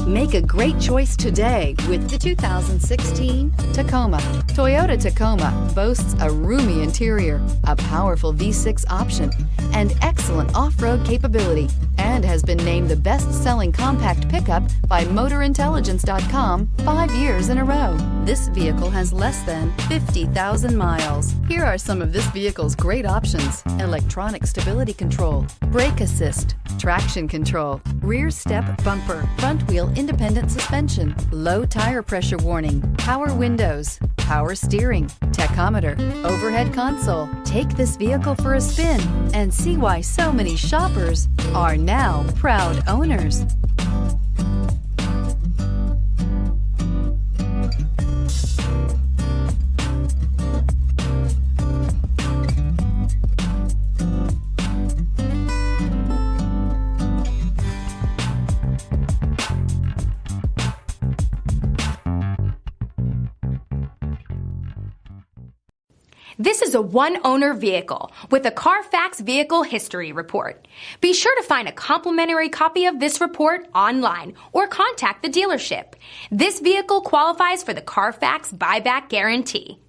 Make a great choice today with the 2016 Tacoma. Toyota Tacoma boasts a roomy interior, a powerful V6 option, and excellent off-road capability, and has been named the best-selling compact pickup by MotorIntelligence.com 5 years in a row. This vehicle has less than 50,000 miles. Here are some of this vehicle's great options: electronic stability control, brake assist, traction control, rear step bumper, front wheel independent suspension, low tire pressure warning, power windows, power steering, tachometer, overhead console. Take this vehicle for a spin and see why so many shoppers are now proud owners. This is a one-owner vehicle with a CARFAX Vehicle History Report. Be sure to find a complimentary copy of this report online or contact the dealership. This vehicle qualifies for the CARFAX Buyback Guarantee.